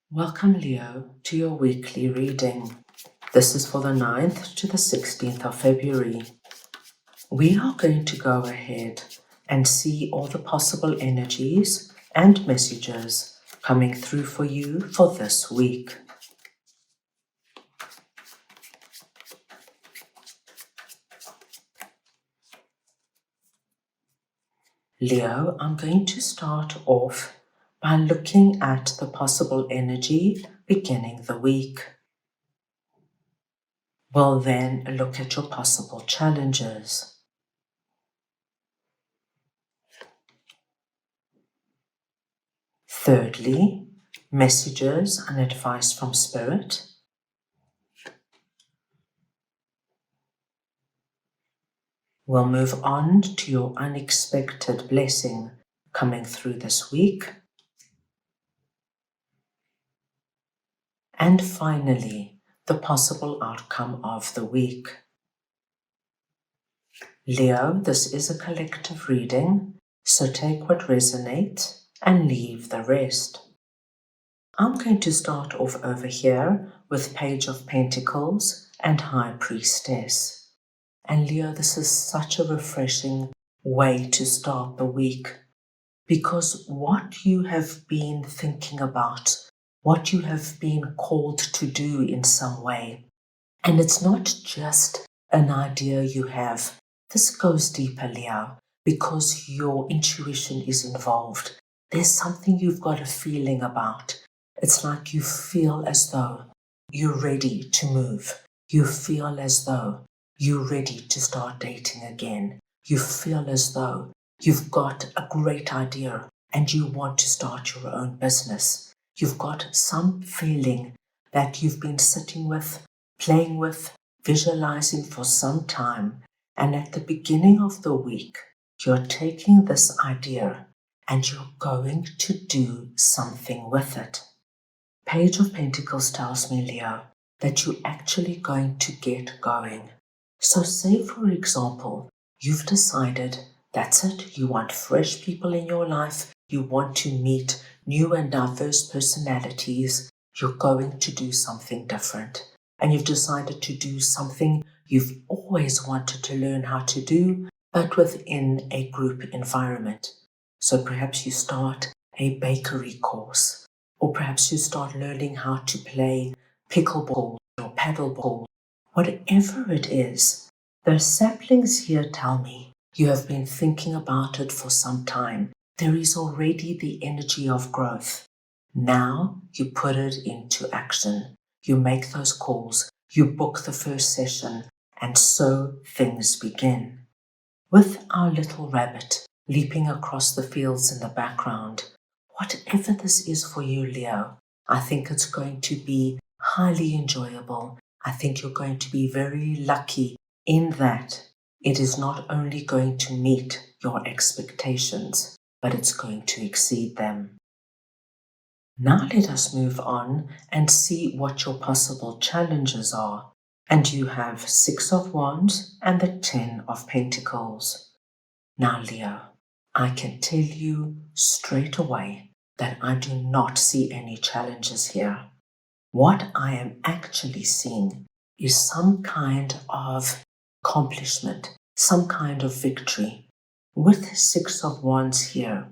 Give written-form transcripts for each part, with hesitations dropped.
Welcome, Leo, to your weekly reading. This is for the 9th to the 16th of February. We are going to go ahead and see all the possible energies and messages coming through for you for this week. Leo, I'm going to start off by looking at the possible energy beginning the week. We'll then look at your possible challenges. Thirdly, messages and advice from Spirit. We'll move on to your unexpected blessing coming through this week. And finally, the possible outcome of the week. Leo, this is a collective reading, so take what resonates and leave the rest. I'm going to start off over here with Page of Pentacles and High Priestess. And Leo, this is such a refreshing way to start the week, because what you have been thinking about, what you have been called to do in some way, and it's not just an idea you have. This goes deeper, Leo, because your intuition is involved. There's something you've got a feeling about. It's like you feel as though you're ready to move. You feel as though you're ready to start dating again. You feel as though you've got a great idea and you want to start your own business. You've got some feeling that you've been sitting with, playing with, visualizing for some time. And at the beginning of the week, you're taking this idea and you're going to do something with it. Page of Pentacles tells me, Leo, that you're actually going to get going. So say, for example, you've decided that's it. You want fresh people in your life. You want to meet new and diverse personalities. You're going to do something different. And you've decided to do something you've always wanted to learn how to do, but within a group environment. So perhaps you start a bakery course, or perhaps you start learning how to play pickleball or paddleball. Whatever it is, the saplings here tell me you have been thinking about it for some time. There is already the energy of growth. Now you put it into action. You make those calls, you book the first session, and so things begin. With our little rabbit leaping across the fields in the background, whatever this is for you, Leo, I think it's going to be highly enjoyable. I think you're going to be very lucky in that it is not only going to meet your expectations, but it's going to exceed them. Now let us move on and see what your possible challenges are. And you have 6 of Wands and the 10 of Pentacles. Now, Leo, I can tell you straight away that I do not see any challenges here. What I am actually seeing is some kind of accomplishment, some kind of victory. With 6 of Wands here,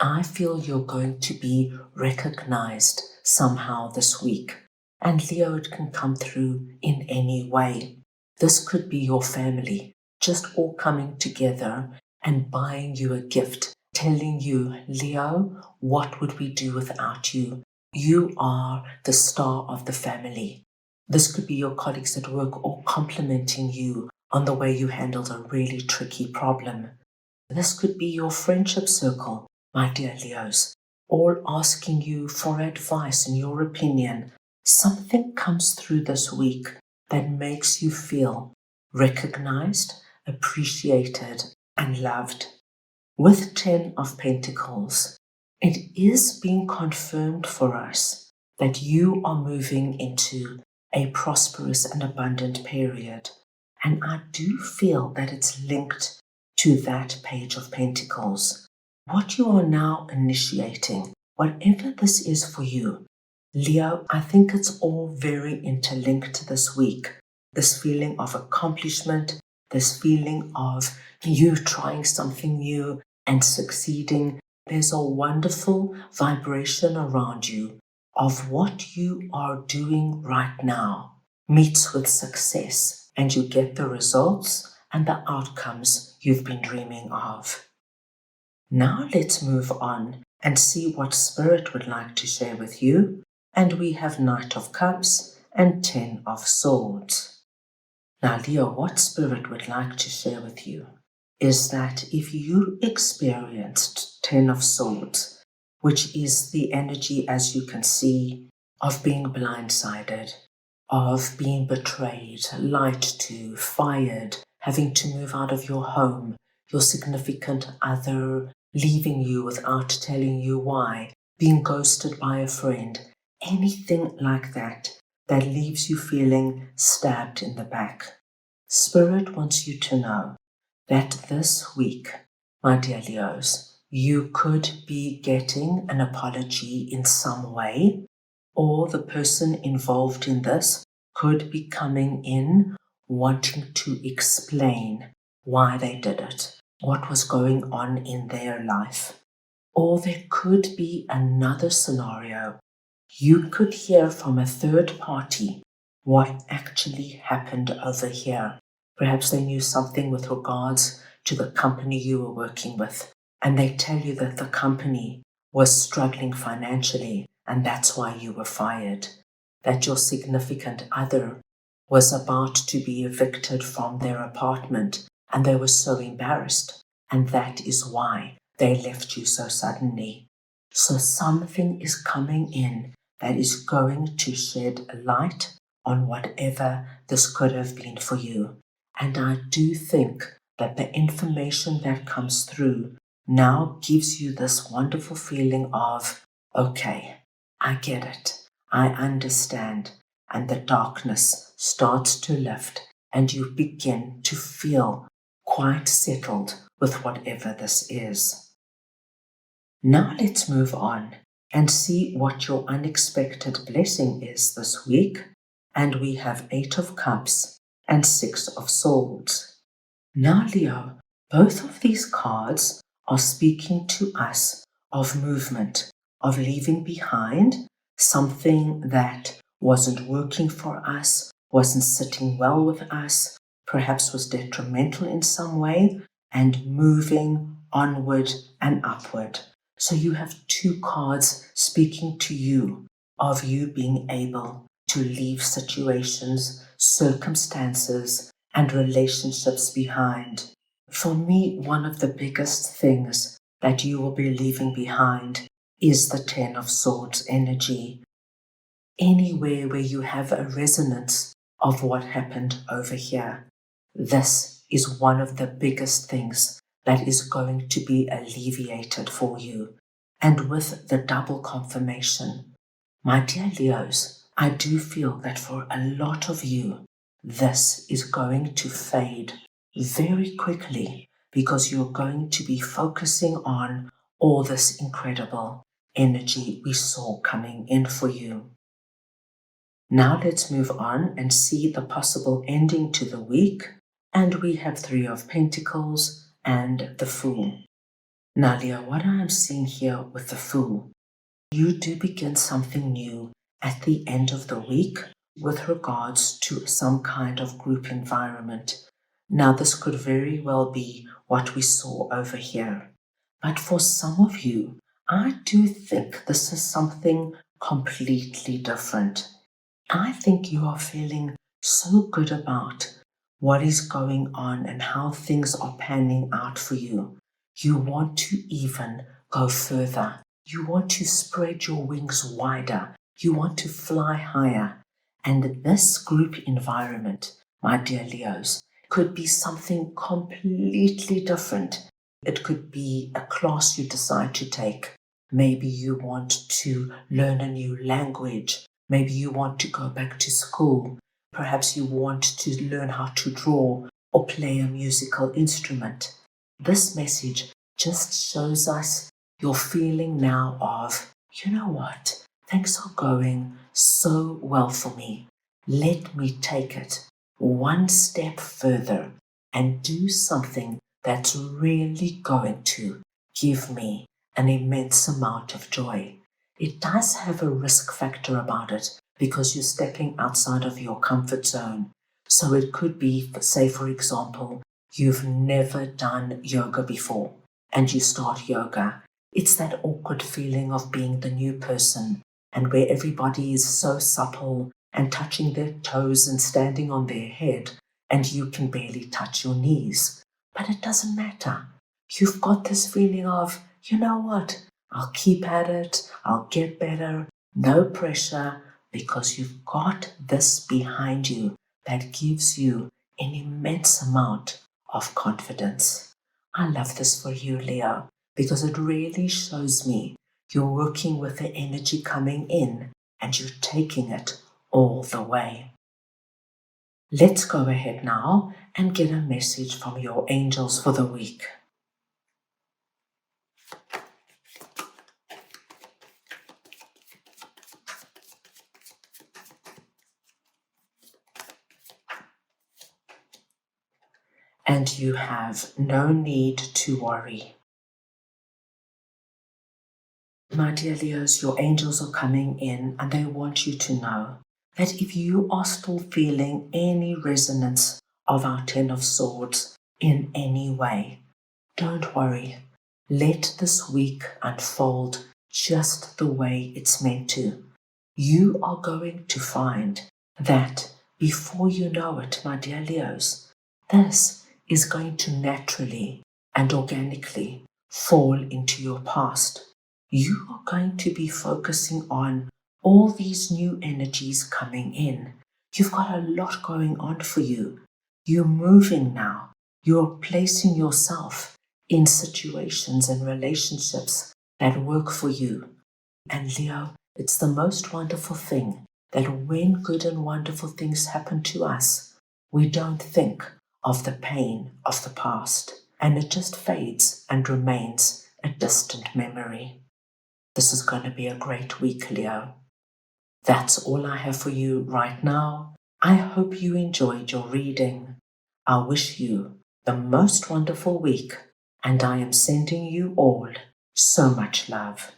I feel you're going to be recognized somehow this week. And Leo, it can come through in any way. This could be your family, just all coming together and buying you a gift, telling you, Leo, what would we do without you? You are the star of the family. This could be your colleagues at work all complimenting you on the way you handled a really tricky problem. This could be your friendship circle, my dear Leos, all asking you for advice and your opinion. Something comes through this week that makes you feel recognized, appreciated, and loved. With 10 of Pentacles, it is being confirmed for us that you are moving into a prosperous and abundant period. And I do feel that it's linked to that Page of Pentacles. What you are now initiating, whatever this is for you, Leo, I think it's all very interlinked this week. This feeling of accomplishment, this feeling of you trying something new and succeeding. There's a wonderful vibration around you of what you are doing right now meets with success, and you get the results and the outcomes you've been dreaming of. Now let's move on and see what Spirit would like to share with you. And we have Knight of Cups and 10 of Swords. Now, Leo, what Spirit would like to share with you is that if you experienced 10 of Swords, which is the energy, as you can see, of being blindsided, of being betrayed, lied to, fired, having to move out of your home, your significant other leaving you without telling you why, being ghosted by a friend, anything like that that leaves you feeling stabbed in the back. Spirit wants you to know that this week, my dear Leos, you could be getting an apology in some way, or the person involved in this could be coming in wanting to explain why they did it, what was going on in their life. Or there could be another scenario. You could hear from a third party what actually happened over here. Perhaps they knew something with regards to the company you were working with, and they tell you that the company was struggling financially, and that's why you were fired. That your significant other was about to be evicted from their apartment, and they were so embarrassed, and that is why they left you so suddenly. So something is coming in that is going to shed a light on whatever this could have been for you. And I do think that the information that comes through now gives you this wonderful feeling of, okay, I get it, I understand, and the darkness starts to lift and you begin to feel quite settled with whatever this is. Now let's move on and see what your unexpected blessing is this week. And we have 8 of Cups and 6 of Swords. Now, Leo, both of these cards are speaking to us of movement, of leaving behind something that wasn't working for us, wasn't sitting well with us, perhaps was detrimental in some way, and moving onward and upward. So you have 2 cards speaking to you of you being able to leave situations, circumstances, and relationships behind. For me, one of the biggest things that you will be leaving behind is the 10 of Swords energy. Anywhere where you have a resonance of what happened over here, this is one of the biggest things that is going to be alleviated for you. And with the double confirmation, my dear Leos, I do feel that for a lot of you, this is going to fade very quickly because you're going to be focusing on all this incredible energy we saw coming in for you. Now let's move on and see the possible ending to the week. And we have 3 of Pentacles and the Fool. Now, Leo, what I am seeing here with the Fool, you do begin something new at the end of the week with regards to some kind of group environment. Now, this could very well be what we saw over here. But for some of you, I do think this is something completely different. I think you are feeling so good about what is going on and how things are panning out for you. You want to even go further. You want to spread your wings wider. You want to fly higher. And this group environment, my dear Leos, could be something completely different. It could be a class you decide to take. Maybe you want to learn a new language. Maybe you want to go back to school. Perhaps you want to learn how to draw or play a musical instrument. This message just shows us your feeling now of, you know what, Things are going so well for me. Let me take it one step further and do something that's really going to give me an immense amount of joy. It does have a risk factor about it because you're stepping outside of your comfort zone. So it could be, say, for example, you've never done yoga before and you start yoga. It's that awkward feeling of being the new person and where everybody is so supple and touching their toes and standing on their head, and you can barely touch your knees. But it doesn't matter. You've got this feeling of, you know what, I'll keep at it, I'll get better, no pressure, because you've got this behind you that gives you an immense amount of confidence. I love this for you, Leo, because it really shows me you're working with the energy coming in and you're taking it all the way. Let's go ahead now and get a message from your angels for the week. And you have no need to worry. My dear Leos, your angels are coming in and they want you to know that if you are still feeling any resonance of our Ten of Swords in any way, don't worry. Let this week unfold just the way it's meant to. You are going to find that before you know it, my dear Leos, this is going to naturally and organically fall into your past. You are going to be focusing on all these new energies coming in. You've got a lot going on for you. You're moving now. You're placing yourself in situations and relationships that work for you. And Leo, it's the most wonderful thing that when good and wonderful things happen to us, we don't think of the pain of the past, and it just fades and remains a distant memory. This is going to be a great week, Leo. That's all I have for you right now. I hope you enjoyed your reading. I wish you the most wonderful week, and I am sending you all so much love.